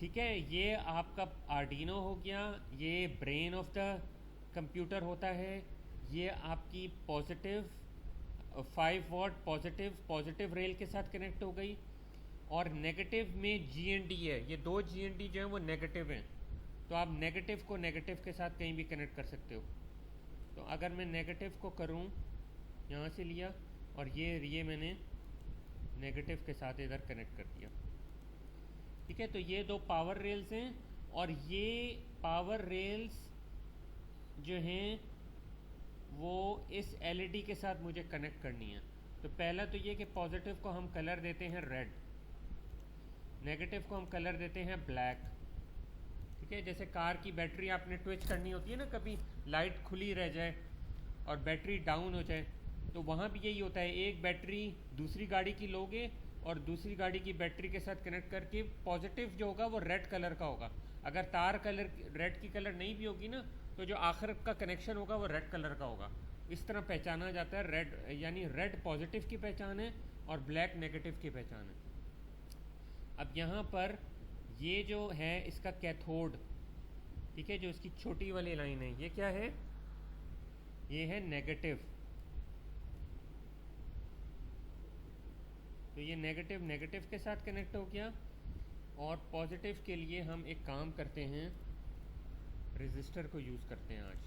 ठीक है, ये आपका आर्डिनो हो गया, ये ब्रेन ऑफ द कंप्यूटर होता है। ये आपकी पॉजिटिव 5 वॉट पॉजिटिव रेल के साथ कनेक्ट हो गई। और नेगेटिव में जीएनडी है, ये दो जीएनडी जो है वो नेगेटिव हैं, तो आप नेगेटिव को नेगेटिव के साथ कहीं भी कनेक्ट कर सकते हो। तो अगर मैं नेगेटिव को करूं, यहाँ से लिया और ये मैंने नेगेटिव के साथ इधर कनेक्ट कर दिया। ठीक है, तो ये दो पावर रेल्स हैं और ये पावर रेल्स जो हैं वो इस एलईडी के साथ मुझे कनेक्ट करनी है। तो पहला तो ये कि पॉजिटिव को हम कलर देते हैं रेड, नेगेटिव को हम कलर देते हैं ब्लैक। ठीक है, जैसे कार की बैटरी आपने ट्विच करनी होती है ना, कभी लाइट खुली रह जाए और बैटरी डाउन हो जाए, तो वहाँ भी यही होता है। एक बैटरी दूसरी गाड़ी की लोगे और दूसरी गाड़ी की बैटरी के साथ कनेक्ट करके पॉजिटिव जो होगा वो रेड कलर का होगा। अगर तार कलर रेड की कलर नहीं भी होगी ना, तो जो आखिर का कनेक्शन होगा वो रेड कलर का होगा। इस तरह पहचाना जाता है। रेड यानी रेड पॉजिटिव की पहचान है और ब्लैक नेगेटिव की पहचान है। अब यहाँ पर ये जो है इसका कैथोड, ठीक है, जो इसकी छोटी वाली लाइन है, ये क्या है? ये है नेगेटिव। तो ये नेगेटिव नेगेटिव के साथ कनेक्ट हो गया। और पॉजिटिव के लिए हम एक काम करते हैं, रेजिस्टर को यूज़ करते हैं आज।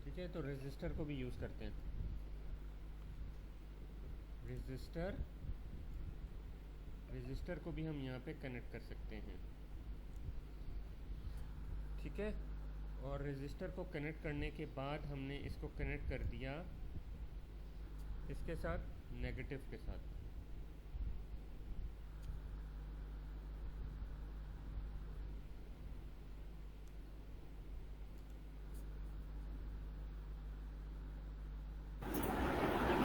ठीक है, तो रेजिस्टर को भी यूज़ करते हैं। रेजिस्टर को भी हम यहाँ पे कनेक्ट कर सकते हैं। ठीक है, और रेजिस्टर को कनेक्ट करने के बाद हमने इसको कनेक्ट कर दिया इसके साथ, नेगेटिव के साथ।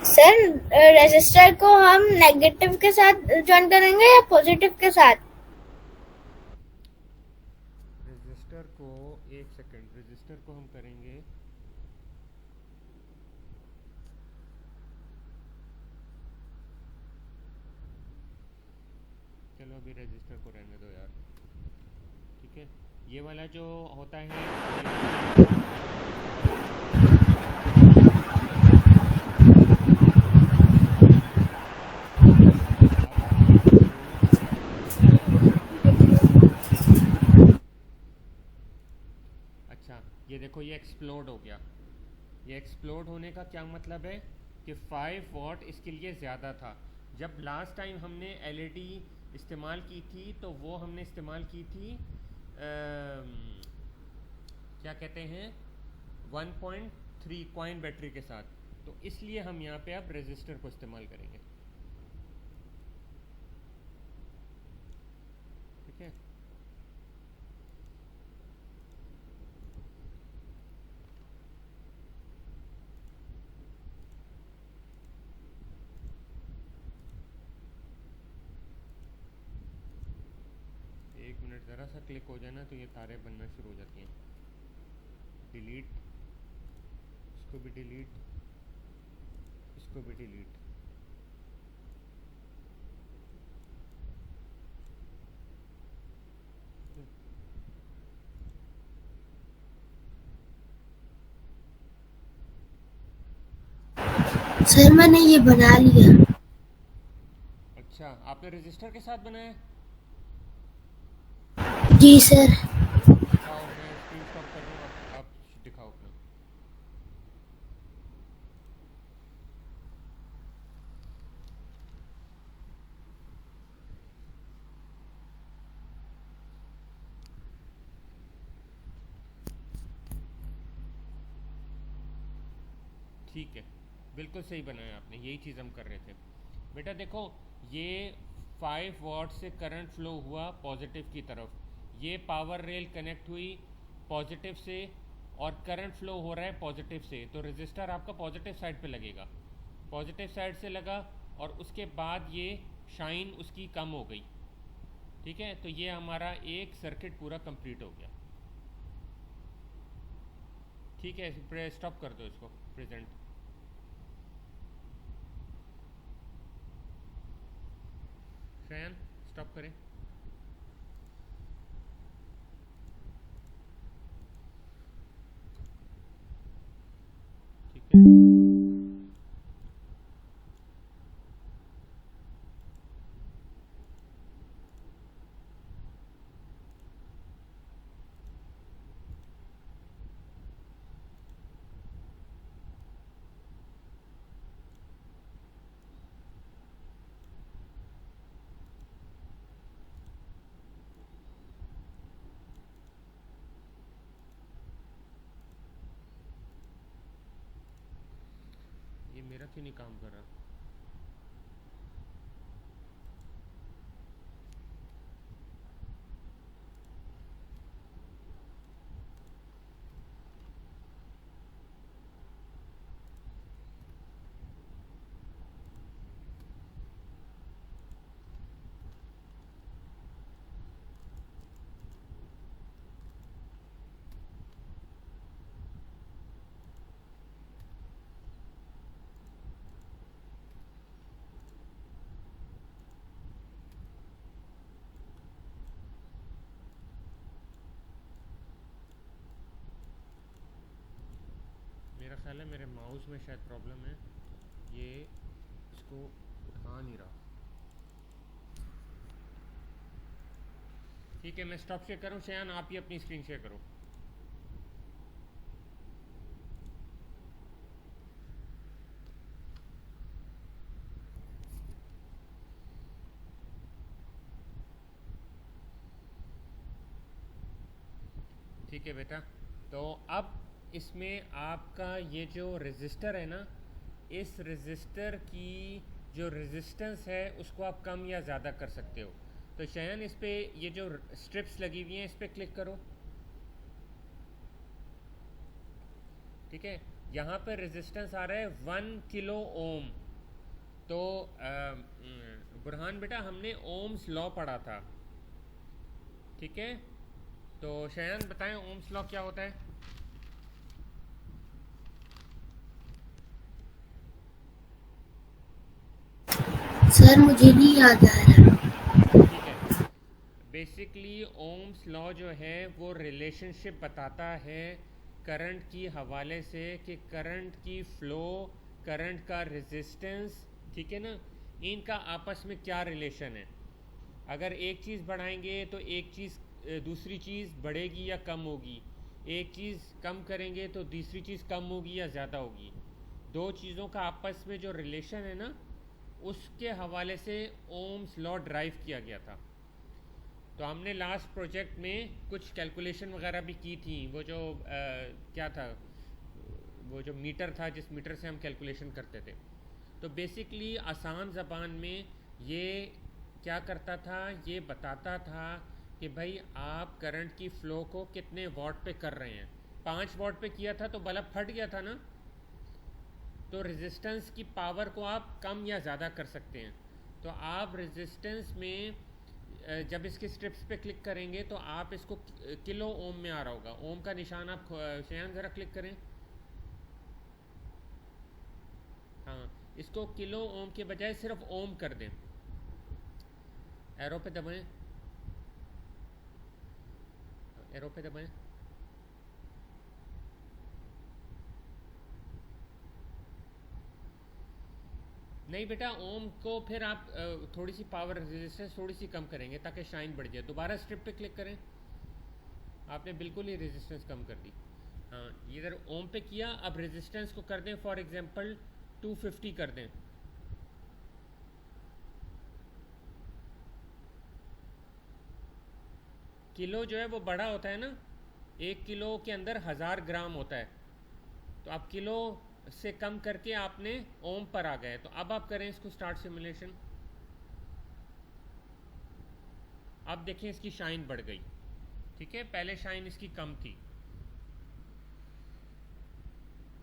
सर रेजिस्टर को हम नेगेटिव के साथ ज्वाइन करेंगे या पॉजिटिव के साथ? रेजिस्टर को, एक सेकंड, रेजिस्टर को हम करेंगे, चलो अभी रेजिस्टर को रहने दो यार। ठीक है, ये वाला जो होता है अच्छा, ये देखो ये एक्सप्लोड हो गया। ये एक्सप्लोड होने का क्या मतलब है कि 5 वॉट इसके लिए ज़्यादा था। जब लास्ट टाइम हमने एलईडी इस्तेमाल की थी तो वो हमने इस्तेमाल की थी क्या कहते हैं 1.3 कॉइन बैटरी के साथ, तो इसलिए हम यहाँ पे अब रेजिस्टर को इस्तेमाल करेंगे। ठीक है, एक मिनट, ज़रा सा क्लिक हो जाए ना तो ये तारें बनना शुरू हो जाती हैं। डिलीट, इसको भी डिलीट, इसको भी डिलीट। सर मैंने ये बना लिया। अच्छा, आपने रजिस्टर के साथ बनाया? जी सर। दिखाओ, मैं स्क्रीन स्टॉप कर रहा हूँ, आप दिखाओ अपना। ठीक है, बिल्कुल सही बनाया आपने, यही चीज़ हम कर रहे थे। बेटा देखो, ये 5 वॉट से करंट फ्लो हुआ पॉजिटिव की तरफ, ये पावर रेल कनेक्ट हुई पॉजिटिव से और करंट फ्लो हो रहा है पॉजिटिव से, तो रेजिस्टर आपका पॉजिटिव साइड पे लगेगा, पॉजिटिव साइड से लगा और उसके बाद ये शाइन उसकी कम हो गई। ठीक है, तो ये हमारा एक सर्किट पूरा कंप्लीट हो गया। ठीक है, स्टॉप कर दो इसको प्रेजेंट। शयन स्टॉप करें। ठीक है, ये मेरा क्यों नहीं काम कर रहा? मेरा ख्याल है मेरे माउस में शायद प्रॉब्लम है, ये इसको उठा नहीं रहा। ठीक है, मैं स्टॉप शेयर करूँ। शयान आप ही अपनी स्क्रीन शेयर करो। ठीक है बेटा, तो अब इसमें आपका ये जो रेजिस्टर है ना, इस रेजिस्टर की जो रेजिस्टेंस है उसको आप कम या ज़्यादा कर सकते हो। तो शयन इस पे ये जो स्ट्रिप्स लगी हुई हैं इस पे क्लिक करो। ठीक है, यहाँ पे रेजिस्टेंस आ रहा है 1 किलो ओम। तो बुरहान बेटा हमने ओम्स लॉ पढ़ा था। ठीक है, तो शयन बताएं ओम्स लॉ क्या होता है? सर मुझे नहीं याद आ रहा। ठीक है, बेसिकली ओम्स लॉ जो है वो रिलेशनशिप बताता है करंट की हवाले से कि करंट की फ़्लो, करंट का रेजिस्टेंस, ठीक है ना, इनका आपस में क्या रिलेशन है। अगर एक चीज़ बढ़ाएंगे तो एक चीज़ दूसरी चीज़ बढ़ेगी या कम होगी, एक चीज़ कम करेंगे तो दूसरी चीज़ कम होगी या ज़्यादा होगी। दो चीज़ों का आपस में जो रिलेशन है ना, उसके हवाले से ओम्स लॉ ड्राइव किया गया था। तो हमने लास्ट प्रोजेक्ट में कुछ कैलकुलेशन वगैरह भी की थी। वो जो क्या था, वो जो मीटर था जिस मीटर से हम कैलकुलेशन करते थे। तो बेसिकली आसान ज़बान में ये क्या करता था, ये बताता था कि भाई आप करंट की फ़्लो को कितने वॉट पे कर रहे हैं। 5 वॉट पे किया था तो बल्ब फट गया था ना, तो रेजिस्टेंस की पावर को आप कम या ज़्यादा कर सकते हैं। तो आप रेजिस्टेंस में जब इसके स्ट्रिप्स पे क्लिक करेंगे तो आप इसको किलो ओम में आ रहा होगा। ओम का निशान आप शयान ज़रा क्लिक करें। हाँ, इसको किलो ओम के बजाय सिर्फ ओम कर दें, एरो पे दबाएं, एरो पे दबाएं। नहीं बेटा, ओम को फिर आप थोड़ी सी पावर रेजिस्टेंस थोड़ी सी कम करेंगे ताकि शाइन बढ़ जाए। दोबारा स्ट्रिप पे क्लिक करें, आपने बिल्कुल ही रेजिस्टेंस कम कर दी। हाँ, इधर ओम पे किया, अब रेजिस्टेंस को कर दें फॉर एग्जांपल 250 कर दें। किलो जो है वो बड़ा होता है ना, 1 किलो के अंदर 1000 ग्राम होता है। तो आप किलो से कम करके आपने ओम पर आ गए। तो अब आप करें इसको स्टार्ट सिमुलेशन। अब देखें इसकी शाइन बढ़ गई। ठीक है, पहले शाइन इसकी कम थी।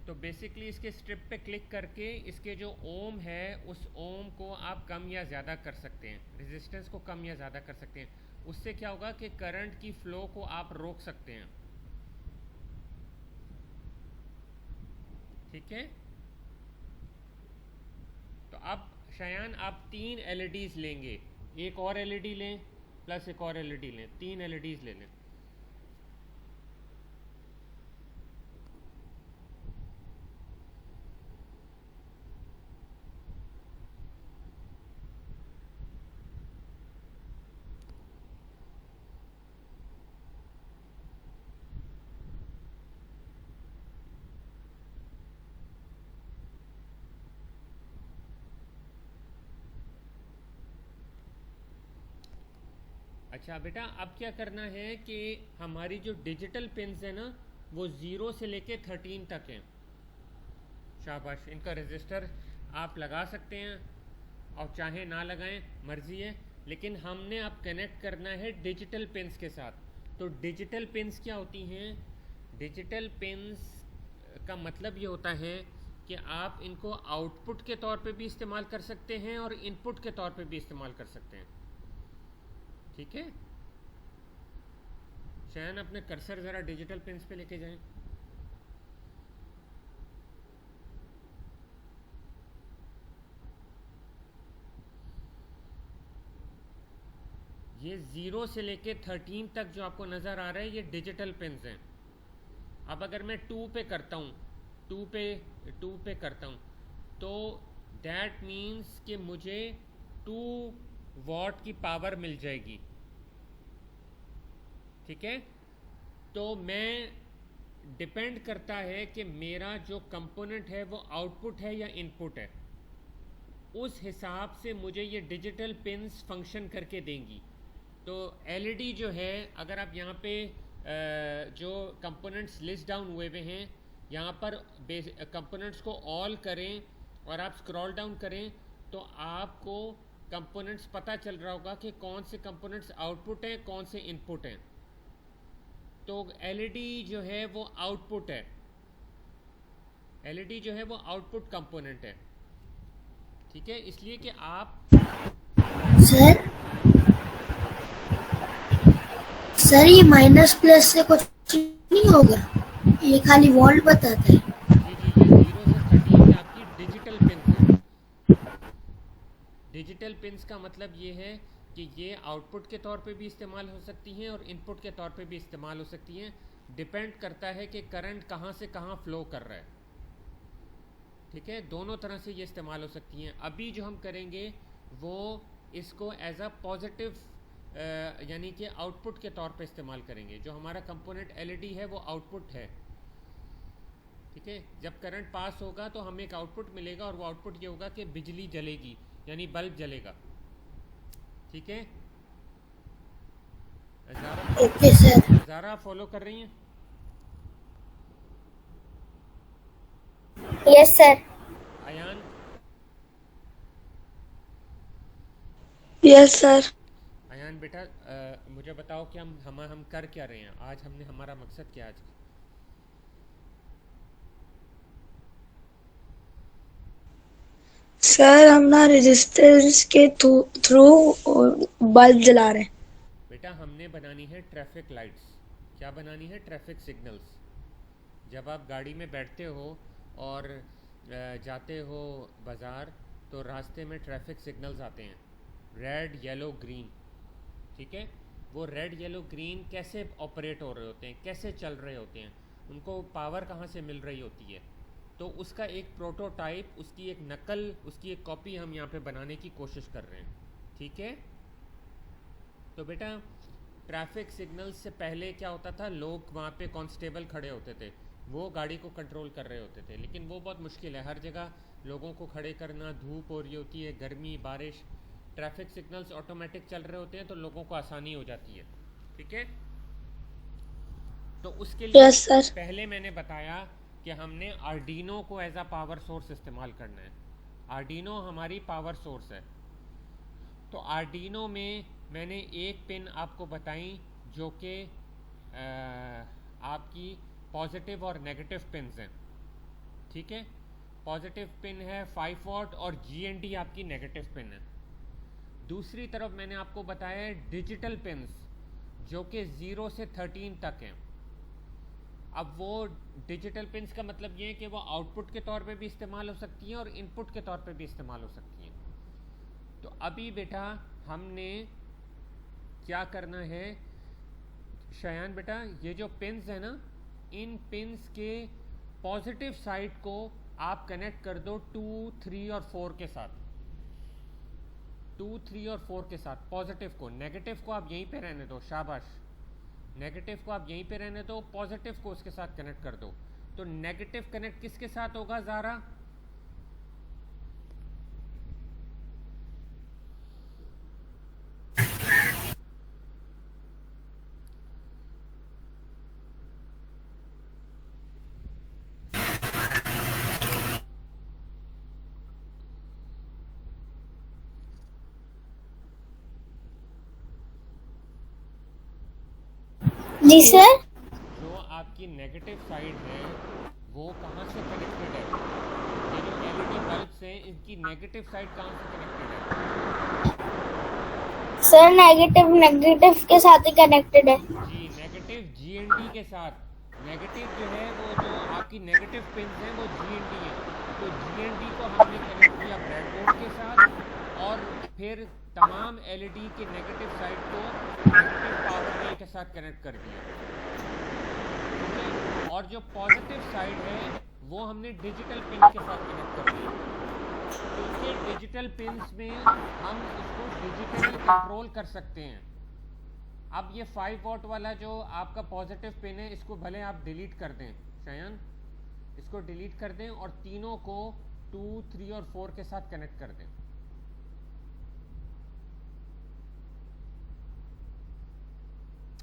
तो बेसिकली इसके स्ट्रिप पे क्लिक करके इसके जो ओम है उस ओम को आप कम या ज़्यादा कर सकते हैं, रेजिस्टेंस को कम या ज़्यादा कर सकते हैं। उससे क्या होगा कि करंट की फ्लो को आप रोक सकते हैं। ठीक है, तो अब शयान आप 3 एलईडीज लेंगे, एक और एलईडी लें प्लस एक और एलईडी लें, 3 एलईडीज ले लें। अच्छा बेटा, अब क्या करना है कि हमारी जो डिजिटल पिन्स है ना वो 0 से लेके 13 तक हैं। शाबाश, इनका रजिस्टर आप लगा सकते हैं और चाहे ना लगाएं, मर्जी है, लेकिन हमने अब कनेक्ट करना है डिजिटल पिन्स के साथ। तो डिजिटल पिन्स क्या होती हैं? डिजिटल पिन्स का मतलब ये होता है कि आप इनको आउटपुट के तौर पे भी इस्तेमाल कर सकते हैं और इनपुट के तौर पे भी इस्तेमाल कर सकते हैं। ठीक है, शयन अपने कर्सर ज़रा डिजिटल पिन्स पे लेके जाएं। ये 0 से लेके 13 तक जो आपको नज़र आ रहा है ये डिजिटल पिन्स हैं। अब अगर मैं 2 पे करता हूँ, 2 पे करता हूँ, तो दैट मीन्स कि मुझे 2 वॉट की पावर मिल जाएगी। ठीक है, तो मैं डिपेंड करता है कि मेरा जो कंपोनेंट है वो आउटपुट है या इनपुट है, उस हिसाब से मुझे ये डिजिटल पिन्स फंक्शन करके देंगी। तो एलईडी जो है, अगर आप यहाँ पे जो कंपोनेंट्स लिस्ट डाउन हुए हुए हैं यहाँ पर कंपोनेंट्स को ऑल करें और आप स्क्रॉल डाउन करें तो आपको कंपोनेंट्स पता चल रहा होगा कि कौन से कंपोनेंट्स आउटपुट हैं, कौन से इनपुट हैं। तो एलईडी जो है वो आउटपुट है, एलईडी जो है वो आउटपुट कंपोनेंट है। ठीक है, इसलिए कि आप सर ये माइनस प्लस से कुछ नहीं होगा, ये खाली वोल्ट बताता है। जी, ये 0 से 13 में आपकी डिजिटल पिन्स हैं। डिजिटल पिन्स का मतलब ये है कि ये आउटपुट के तौर पे भी इस्तेमाल हो सकती हैं और इनपुट के तौर पे भी इस्तेमाल हो सकती हैं। डिपेंड करता है कि करंट कहाँ से कहाँ फ्लो कर रहा है। ठीक है, दोनों तरह से ये इस्तेमाल हो सकती हैं। अभी जो हम करेंगे वो इसको एज अ पॉजिटिव यानी कि आउटपुट के तौर पे इस्तेमाल करेंगे। जो हमारा कंपोनेंट एलईडी है वो आउटपुट है। ठीक है, जब करंट पास होगा तो हमें एक आउटपुट मिलेगा और वो आउटपुट ये होगा कि बिजली जलेगी, यानी बल्ब जलेगा। ठीक है, ओके सर। ज़ारा फॉलो कर रही हैं? Yes sir. Ayaan? Yes sir. Ayaan बेटा, मुझे बताओ कि हम कर क्या रहे हैं आज, हमने हमारा मकसद क्या आज? सर हम ना रेजिस्टेंस के थ्रू बल्ब जला रहे हैं। बेटा हमने बनानी है ट्रैफिक लाइट्स। क्या बनानी है? Traffic signals. जब आप गाड़ी में बैठते हो और जाते हो बाज़ार तो रास्ते में ट्रैफिक सिग्नल्स आते हैं, रेड येलो ग्रीन। ठीक है, वो रेड येलो ग्रीन कैसे ऑपरेट हो रहे होते हैं, कैसे चल रहे होते हैं, उनको पावर कहाँ से मिल रही होती है। तो उसका एक प्रोटोटाइप, उसकी एक नकल, उसकी एक कॉपी हम यहाँ पे बनाने की कोशिश कर रहे हैं। ठीक है, तो बेटा ट्रैफिक सिग्नल्स से पहले क्या होता था, लोग वहाँ पे कांस्टेबल खड़े होते थे, वो गाड़ी को कंट्रोल कर रहे होते थे, लेकिन वो बहुत मुश्किल है। हर जगह लोगों को खड़े करना, धूप हो रही होती है, गर्मी, बारिश, ट्रैफिक सिग्नल्स ऑटोमेटिक चल रहे होते हैं तो लोगों को आसानी हो जाती है। ठीक है, तो उसके लिए यस सर। पहले मैंने बताया कि हमने आर्डिनो को एज अ पावर सोर्स इस्तेमाल करना है। आर्डिनो हमारी पावर सोर्स है। तो आर्डिनो में मैंने एक पिन आपको बताई जो कि आपकी पॉजिटिव और नेगेटिव पिन्स हैं। ठीक है, पॉजिटिव पिन है 5 वॉट और GND आपकी नेगेटिव पिन है। दूसरी तरफ मैंने आपको बताया है डिजिटल पिन्स जो कि 0 से 13 तक हैं। अब वो डिजिटल पिन्स का मतलब ये है कि वो आउटपुट के तौर पे भी इस्तेमाल हो सकती हैं और इनपुट के तौर पे भी इस्तेमाल हो सकती हैं। तो अभी बेटा हमने क्या करना है शयान बेटा, ये जो पिन्स है ना, इन पिन्स के पॉजिटिव साइड को आप कनेक्ट कर दो 2, 3 और 4 के साथ। 2, 3 और 4 के साथ पॉजिटिव को। नेगेटिव को आप यहीं पे रहने दो, शाबाश। नेगेटिव को आप यहीं पे रहने दो, पॉजिटिव को उसके साथ कनेक्ट कर दो। तो नेगेटिव कनेक्ट किसके साथ होगा ज़ारा? जी सर। जो आपकी नेगेटिव साइड है वो कहाँ से कनेक्टेड है? ये जो LED बल्ब्स हैं इनकी नेगेटिव साइड कहाँ से कनेक्टेड है? सर नेगेटिव के साथ ही कनेक्टेड है। जी, नेगेटिव GND के साथ। नेगेटिव जो है वो जो आपकी नेगेटिव पिन है वो GND है। तो GND को हमने कनेक्ट किया ब्रेडबोर्ड के साथ और फिर तमाम LED के नेगेटिव साइड को नेगेटिव पावर रेल के साथ कनेक्ट कर दिया। और जो पॉजिटिव साइड है वो हमने डिजिटल पिन के साथ कनेक्ट कर दिया। क्योंकि डिजिटल पिन्स में हम इसको डिजिटली कंट्रोल कर सकते हैं। अब ये 5 वॉट वाला जो आपका पॉजिटिव पिन है इसको भले आप डिलीट कर दें शयन, इसको डिलीट कर दें और तीनों को 2, 3 और 4 के साथ कनेक्ट कर दें।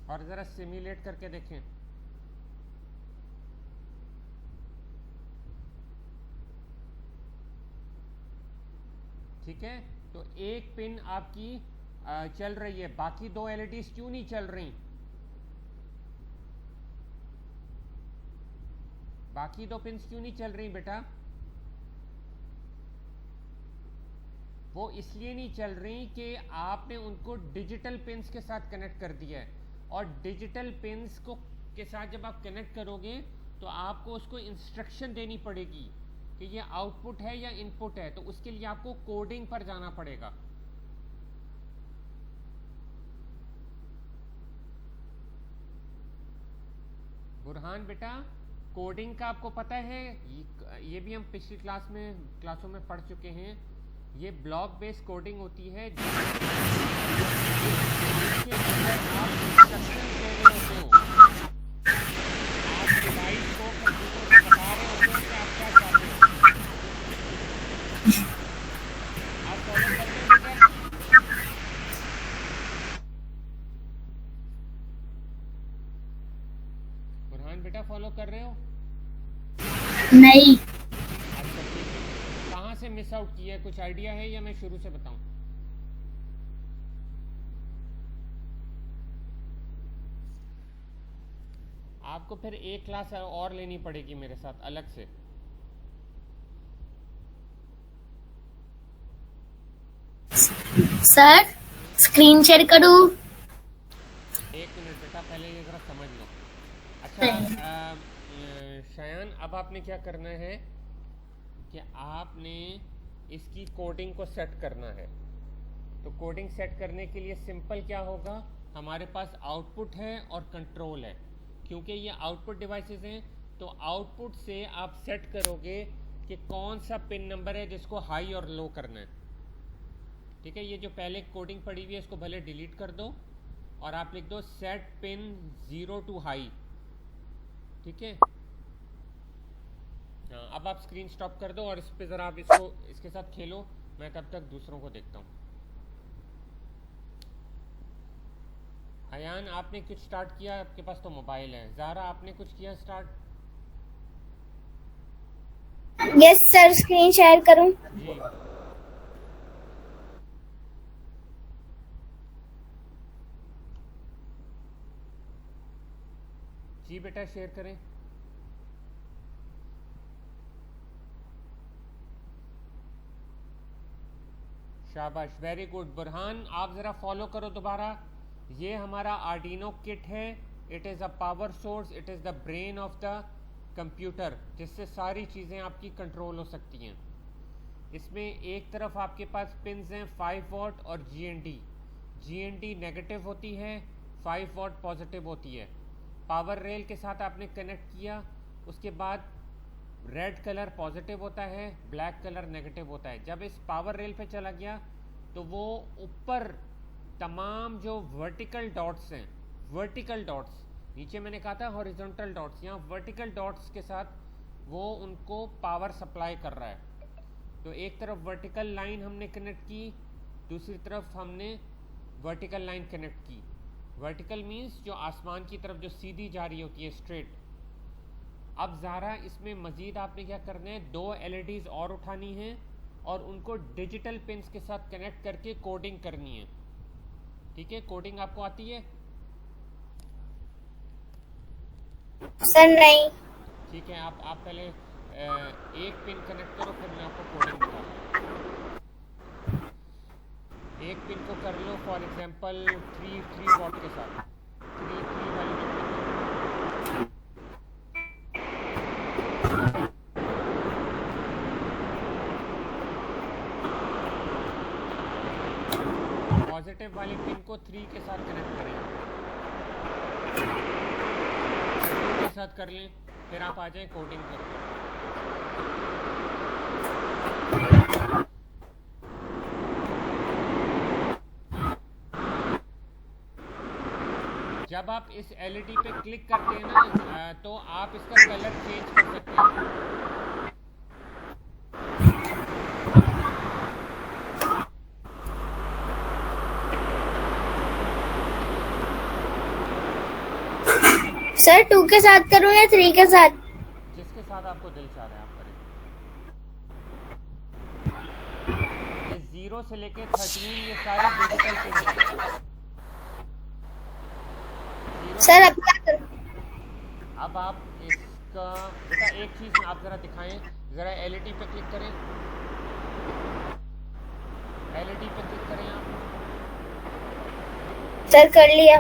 और ज़रा सिमुलेट करके देखें। ठीक है, तो एक पिन आपकी चल रही है, बाकी 2 LEDs क्यों नहीं चल रही? बाकी 2 पिन्स क्यों नहीं चल रही बेटा? वो इसलिए नहीं चल रही कि आपने उनको डिजिटल पिन्स के साथ कनेक्ट कर दिया है। और डिजिटल पिन्स को के साथ जब आप कनेक्ट करोगे तो आपको उसको इंस्ट्रक्शन देनी पड़ेगी कि ये आउटपुट है या इनपुट है। तो उसके लिए आपको कोडिंग पर जाना पड़ेगा। बुरहान बेटा, कोडिंग का आपको पता है? ये भी हम पिछली क्लासों में पढ़ चुके हैं। ये ब्लॉक बेस्ड कोडिंग होती है जिसके अंदर आप इंस्ट्रक्शन दे रहे होते हो। आप डिवाइस को कंप्यूटर को बता रहे होते हो कि आप क्या चाहते हो। आप फॉलो कर रहे हो बेटा? बुरहान बेटा फॉलो कर रहे हो? नहीं। अच्छा ठीक है, कहाँ से मिस आउट किया है, कुछ आइडिया है या मैं शुरू से बताऊं? आपको फिर एक क्लास और लेनी पड़ेगी मेरे साथ अलग से। सर स्क्रीन शेयर करूं? एक मिनट बेटा, पहले ये जरा समझ लो। अच्छा शयान, अब आपने क्या करना है कि आपने इसकी कोडिंग को सेट करना है। तो कोडिंग सेट करने के लिए सिंपल क्या होगा, हमारे पास आउटपुट है और कंट्रोल है। क्योंकि ये आउटपुट डिवाइसेस हैं तो आउटपुट से आप सेट करोगे कि कौन सा पिन नंबर है जिसको हाई और लो करना है। ठीक है, ये जो पहले कोडिंग पड़ी हुई है इसको भले डिलीट कर दो और आप लिख दो सेट पिन 0 to हाई। ठीक है, हाँ, अब आप स्क्रीन स्टॉप कर दो और इस पे ज़रा आप इसके साथ खेलो। मैं तब तक दूसरों को देखता हूँ। अयान, आपने कुछ स्टार्ट किया? आपके पास तो मोबाइल है। ज़ारा, आपने कुछ किया start? Yes sir, screen share करूं? जी जी बेटा, शेयर करें। शाबाश, वेरी गुड बुरहान। आप ज़रा फॉलो करो दोबारा। ये हमारा आर्डिनो किट है। It is a power source, it is the brain of the computer, जिससे सारी चीज़ें आपकी कंट्रोल हो सकती हैं। इसमें एक तरफ आपके पास पिन्स हैं 5 वॉट और GND नेगेटिव होती है, 5 वॉट पॉजिटिव होती है। पावर रेल के साथ आपने कनेक्ट किया, उसके बाद रेड कलर पॉजिटिव होता है, ब्लैक कलर नेगेटिव होता है। जब इस पावर रेल पे चला गया तो वो ऊपर तमाम जो वर्टिकल डॉट्स हैं, वर्टिकल डॉट्स, नीचे मैंने कहा था हॉरिजॉन्टल डॉट्स, यहाँ वर्टिकल डॉट्स के साथ वो उनको पावर सप्लाई कर रहा है। तो एक तरफ वर्टिकल लाइन हमने कनेक्ट की, दूसरी तरफ हमने वर्टिकल लाइन कनेक्ट की। वर्टिकल मीन्स जो आसमान की तरफ जो सीधी जा रही होती है, स्ट्रेट। अब ज़रा इसमें मज़ीद आपने क्या करना है, 2 LEDs और उठानी है और उनको डिजिटल पिन्स के साथ कनेक्ट करके कोडिंग करनी है। ठीक है, कोडिंग आपको आती है? सर नहीं। ठीक है, आप पहले एक पिन कनेक्ट करो, फिर मैं आपको कोडिंग बताऊँ। एक पिन को कर लो फॉर एग्जांपल 3 वॉट के साथ, 3 वाली पिन को। पॉजिटिव वाली पिन को 3 के साथ कनेक्ट करें, 2 के साथ कर लें, फिर आप आ जाएं कोडिंग करके। जब आप इस LED पे क्लिक करते हैं ना, तो आप इसका कलर चेंज कर सकते हैं। सर 2 के साथ करूं या 3 के साथ? जिसके साथ आपको दिल चाह रहा है आप करें। ये 0 से लेके 13 ये सारे डिजिटल पिन हैं। सर अब क्या करूं? अब आप इसका बेटा एक चीज आप जरा दिखाएं, जरा LED पे क्लिक करें, LED पे क्लिक करें आप। सर कर लिया।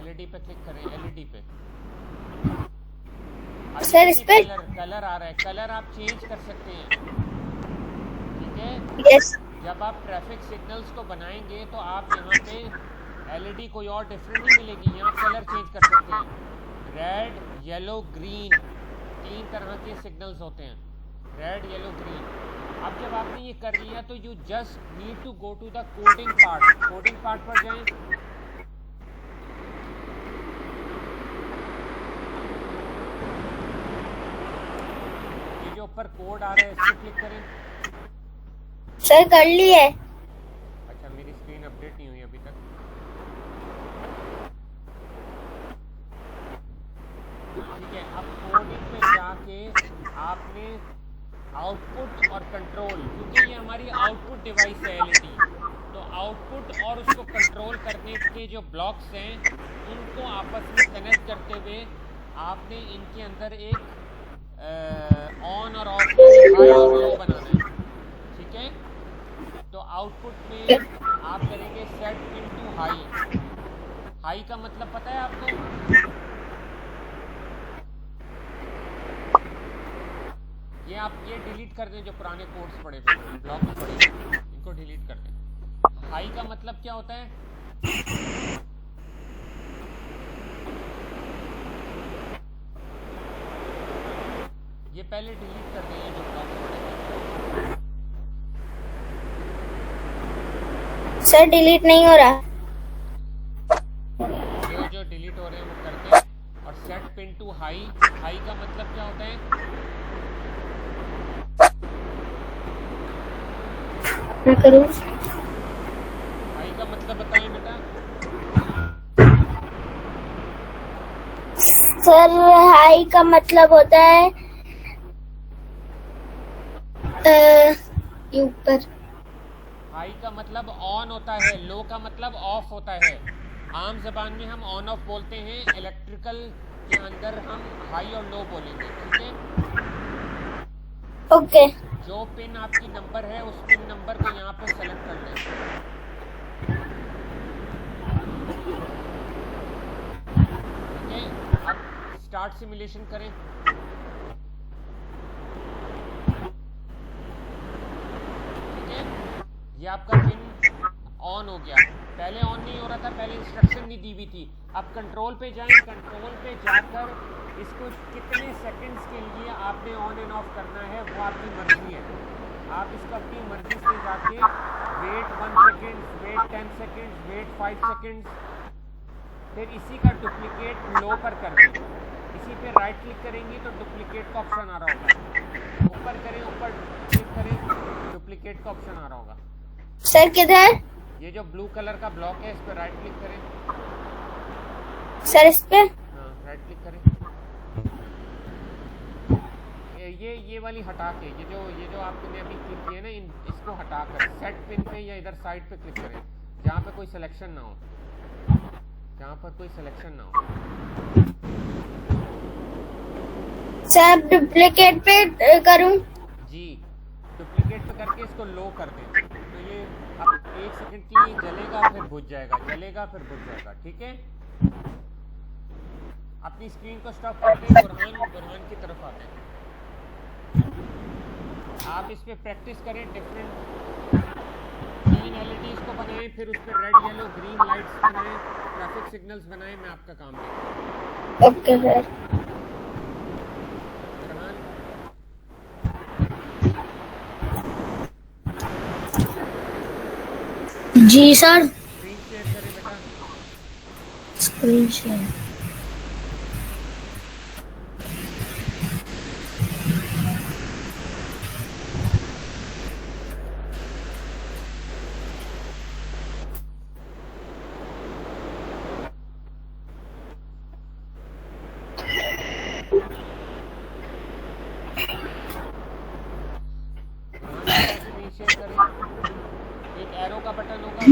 LED पे क्लिक करें, LED पे। सर इस पे कलर आ रहा है, कलर आप चेंज कर सकते हैं। ठीक है, यस। जब आप ट्रैफिक सिग्नल्स को बनाएंगे तो आप यहाँ पे LED कोई और डिफरेंट नहीं मिलेगी, यहाँ कलर चेंज कर सकते हैं। रेड, येलो, ग्रीन, 3 तरह के सिग्नल्स होते हैं, रेड, येलो, ग्रीन। अब जब आपने ये कर लिया तो you just need to go to the coding part. Coding part पर जाएं। ये जो ऊपर कोड आ रहा है इस पे क्लिक करें। सर कर ली है। अच्छा, मेरी स्क्रीन अपडेट नहीं हुई अभी तक। ठीक है, अब कोडिंग पे जाके आपने आउटपुट और कंट्रोल, क्योंकि ये हमारी आउटपुट डिवाइस है LED, तो आउटपुट और उसको कंट्रोल करने के जो ब्लॉक्स हैं उनको आपस में कनेक्ट करते हुए आपने इनके अंदर एक ऑन और ऑफ, हाई और लो बनाना है। ठीक है, तो आउटपुट में आप करेंगे set pin to high. High का मतलब पता है आपको? ये आप ये डिलीट कर दें, जो पुराने कोड्स पड़े थे, ब्लॉक्स पड़े थे, इनको डिलीट कर दें। हाई का मतलब क्या होता है? ये पहले डिलीट कर दें, ये जो ब्लॉक्स पड़े थे। सर डिलीट नहीं हो रहा। जो डिलीट हो रहे हैं वो करते हैं। और set pin to high, high का मतलब क्या होता है? मैं करूं? हाई का मतलब बताएं बेटा। सर हाई का मतलब होता है ऊपर। हाई का मतलब ऑन होता है, लो का मतलब ऑफ होता है। आम जबान में हम ऑन ऑफ बोलते हैं, इलेक्ट्रिकल के अंदर हम हाई और लो बोलेंगे। ठीक है, ओके। जो पिन आपकी नंबर है उस पिन नंबर को यहाँ पे सेलेक्ट कर लें। ठीक है, अब स्टार्ट सिमुलेशन करें। ठीक है, ये आपका पिन ऑन हो गया। पहले ऑन नहीं हो रहा था, पहले इंस्ट्रक्शन नहीं दी हुई थी। अब कंट्रोल पे जाएं, कंट्रोल पे जाकर इसको कितने सेकंड्स के लिए आपने ऑन एंड ऑफ करना है वो आपकी मर्जी है। आप इसको अपनी मर्जी से जाके wait 1 second, wait 10 second, wait 5 second, फिर इसी का डुप्लीकेट लो पर कर दें। इसी पे राइट क्लिक करेंगे तो डुप्लीकेट का ऑप्शन आ रहा होगा। ऊपर करें, ऊपर क्लिक करें, डुप्लीकेट का ऑप्शन आ रहा होगा। सर किधर? ये जो ब्लू कलर का ब्लॉक है इस पर राइट क्लिक करें। सर इस पे? हाँ, राइट क्लिक करें। ये वाली हटा के ये जो आपने अभी क्लिक किया ना, इसको हटा कर सेट पिन पे या इधर साइड पे क्लिक करें जहाँ पे कोई सिलेक्शन ना हो, जहाँ पर कोई सिलेक्शन ना हो। सर डुप्लीकेट पे करूं? जी, डुप्लीकेट पे करके इसको लो कर दें तो ये अब 1 सेकंड के लिए जलेगा, फिर बुझ जाएगा, जलेगा फिर बुझ जाएगा। ठीक है, अपनी स्क्रीन को स्टॉप करके बुरहान की तरफ आते हैं। आप इस पे प्रैक्टिस करें, डिफरेंट 3 LEDs को बनाएं, फिर उस पर रेड येलो ग्रीन लाइट्स बनाएं, ट्रैफिक सिग्नल्स बनाएं। मैं आपका काम देखूँ। Okay sir. जी सर। स्क्रीन शेयर करें बेटा। Screen share. स्क्रीन शेयर करें। एक एरो का बटन होगा,